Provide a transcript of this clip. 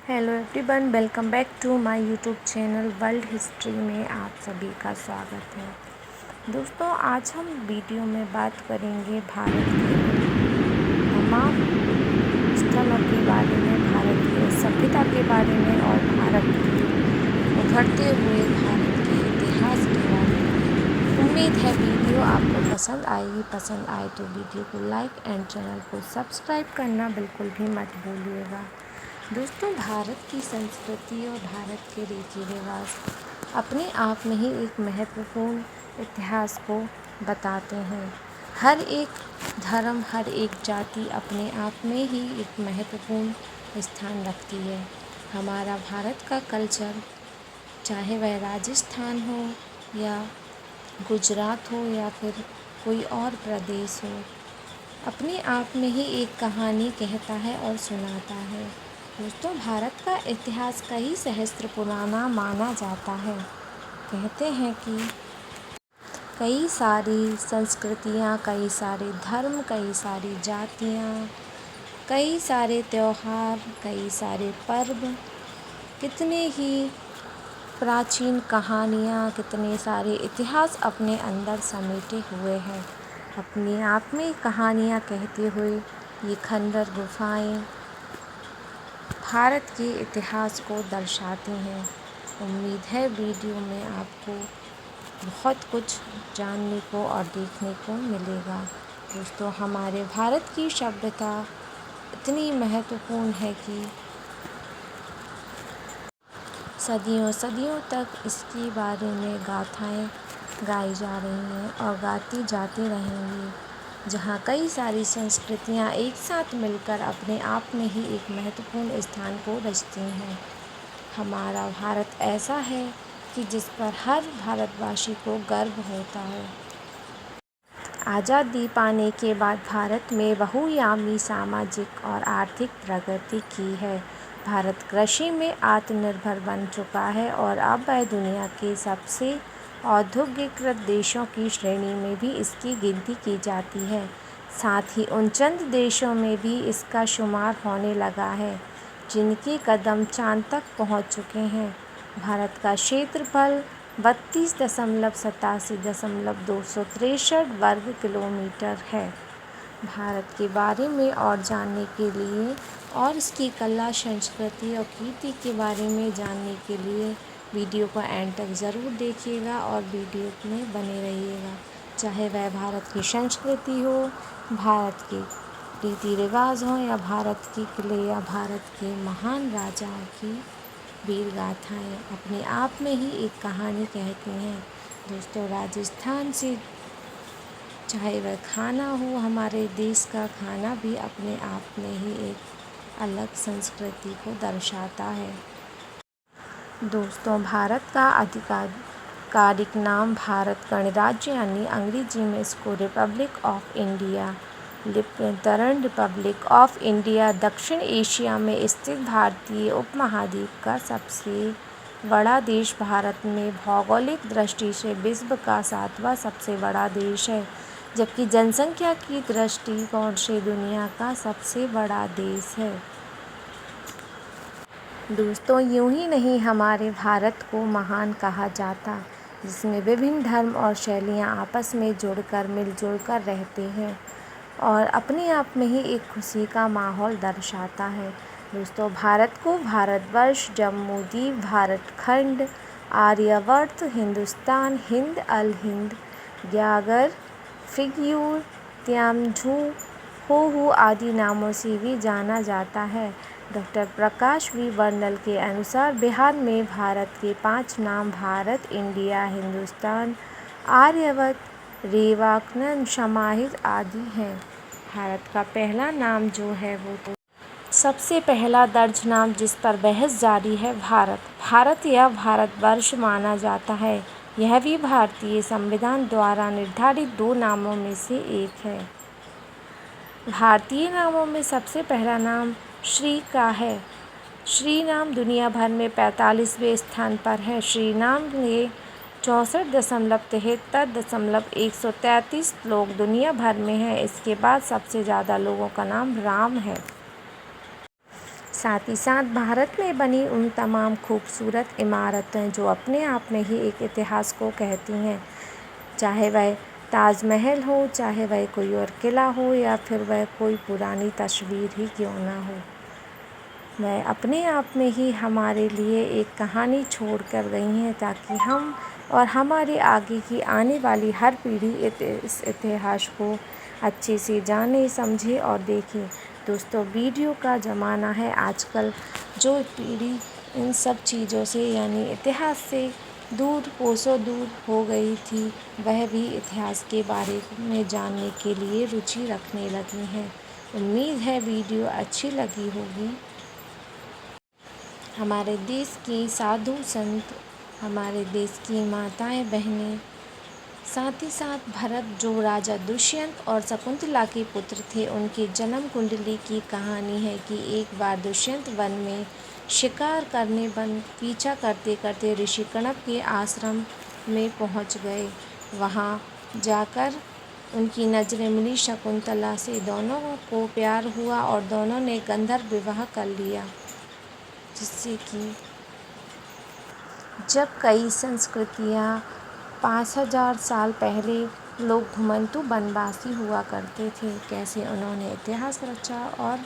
Hello everyone, welcome back to my YouTube channel world history में आप सभी का स्वागत है। दोस्तों, आज हम वीडियो में बात करेंगे भारत के तमाम स्थलों के बारे में, भारत की सभ्यता के बारे में और भारत के उभरते हुए भारत के इतिहास के बारे में। उम्मीद है वीडियो आपको पसंद आएगी। पसंद आए तो वीडियो को लाइक एंड चैनल को सब्सक्राइब करना बिल्कुल भी मत भूलिएगा। दोस्तों, भारत की संस्कृति और भारत के रीति रिवाज अपने आप में ही एक महत्वपूर्ण इतिहास को बताते हैं। हर एक धर्म, हर एक जाति अपने आप में ही एक महत्वपूर्ण स्थान रखती है। हमारा भारत का कल्चर, चाहे वह राजस्थान हो या गुजरात हो या फिर कोई और प्रदेश हो, अपने आप में ही एक कहानी कहता है और सुनाता है। दोस्तों, भारत का इतिहास कई सहस्त्र पुराना माना जाता है। कहते हैं कि कई सारी संस्कृतियाँ, कई सारे धर्म, कई सारी जातियाँ, कई सारे त्योहार, कई सारे पर्व, कितने ही प्राचीन कहानियाँ, कितने सारे इतिहास अपने अंदर समेटे हुए हैं। अपने आप में कहानियाँ कहते हुए ये खंडर गुफाएं भारत के इतिहास को दर्शाती हैं। उम्मीद है वीडियो में आपको बहुत कुछ जानने को और देखने को मिलेगा। दोस्तों, हमारे भारत की सभ्यता इतनी महत्वपूर्ण है कि सदियों सदियों तक इसके बारे में गाथाएं गाई जा रही हैं और गाती जाती रहेंगी। जहाँ कई सारी संस्कृतियाँ एक साथ मिलकर अपने आप में ही एक महत्वपूर्ण स्थान को रचती हैं। हमारा भारत ऐसा है कि जिस पर हर भारतवासी को गर्व होता है। आज़ादी पाने के बाद भारत में बहुआयामी सामाजिक और आर्थिक प्रगति की है। भारत कृषि में आत्मनिर्भर बन चुका है और अब वह दुनिया के सबसे औद्योगिकृत देशों की श्रेणी में भी इसकी गिनती की जाती है। साथ ही उन चंद देशों में भी इसका शुमार होने लगा है जिनके कदम चाँद तक पहुंच चुके हैं। भारत का क्षेत्रफल 32.87.263 वर्ग किलोमीटर है। भारत के बारे में और जानने के लिए और इसकी कला, संस्कृति और कीर्ति के बारे में जानने के लिए वीडियो को एंड तक ज़रूर देखिएगा और वीडियो में बने रहिएगा। चाहे वह भारत की संस्कृति हो, भारत के रीति रिवाज हो या भारत के किले या भारत के महान राजाओं की वीर गाथाएँ अपने आप में ही एक कहानी कहती हैं। दोस्तों, राजस्थान से चाहे वह खाना हो, हमारे देश का खाना भी अपने आप में ही एक अलग संस्कृति को दर्शाता है। दोस्तों, भारत का आधिकारिक नाम भारत गणराज्य यानी अंग्रेजी में इसको Republic of India, liberatory Republic of India दक्षिण एशिया में स्थित भारतीय उपमहाद्वीप का सबसे बड़ा देश, भारत में भौगोलिक दृष्टि से विश्व का 7वां सबसे बड़ा देश है, जबकि जनसंख्या की दृष्टिकोण से दुनिया का सबसे बड़ा देश है। दोस्तों, यूं ही नहीं हमारे भारत को महान कहा जाता, जिसमें विभिन्न धर्म और शैलियाँ आपस में जुड़कर मिलजुल कर रहते हैं और अपने आप में ही एक खुशी का माहौल दर्शाता है। दोस्तों, भारत को भारतवर्ष, जम्मूद्वीप, भारतखंड, आर्यावर्त, हिंदुस्तान, हिंद अल हिंद, ग्यागर, फिग्यूर, त्यामझू, होहू आदि नामों से भी जाना जाता है। डॉक्टर प्रकाश वी बर्नल के अनुसार बिहार में भारत के 5 नाम भारत, इंडिया, हिंदुस्तान, आर्यावर्त, रेवाकन समाहित आदि हैं। भारत का पहला नाम जो है वो सबसे पहला दर्ज नाम जिस पर बहस जारी है भारत या भारतवर्ष माना जाता है। यह भी भारतीय संविधान द्वारा निर्धारित 2 नामों में से एक है। भारतीय नामों में सबसे पहला नाम श्री का है। श्री नाम दुनिया भर में 45वें स्थान पर है। श्री नाम के 64.73.133 लोग दुनिया भर में हैं। इसके बाद सबसे ज़्यादा लोगों का नाम राम है। साथ ही साथ भारत में बनी उन तमाम खूबसूरत इमारतें जो अपने आप में ही एक इतिहास को कहती हैं, चाहे वह ताजमहल हो, चाहे वह कोई और किला हो, या फिर वह कोई पुरानी तस्वीर ही क्यों ना हो, वह अपने आप में ही हमारे लिए एक कहानी छोड़ कर गई हैं, ताकि हम और हमारे आगे की आने वाली हर पीढ़ी इस इतिहास को अच्छे से जाने, समझे और देखे। दोस्तों, वीडियो का ज़माना है आजकल। जो पीढ़ी इन सब चीज़ों से यानी इतिहास से दूर, कोसों दूर हो गई थी, वह भी इतिहास के बारे में जानने के लिए रुचि रखने लगी हैं। उम्मीद है वीडियो अच्छी लगी होगी। हमारे देश के साधु संत, हमारे देश की माताएं बहनें, साथ ही साथ भरत जो राजा दुष्यंत और शकुंतला के पुत्र थे, उनके जन्म कुंडली की कहानी है कि एक बार दुष्यंत वन में शिकार करने पीछा करते करते ऋषि कणप के आश्रम में पहुंच गए। वहां जाकर उनकी नज़रें मिली शकुंतला से। दोनों को प्यार हुआ और दोनों ने गंधर्व विवाह कर लिया, जिससे कि जब कई संस्कृतियाँ 5000 साल पहले लोग घुमंतू बनवासी हुआ करते थे, कैसे उन्होंने इतिहास रचा और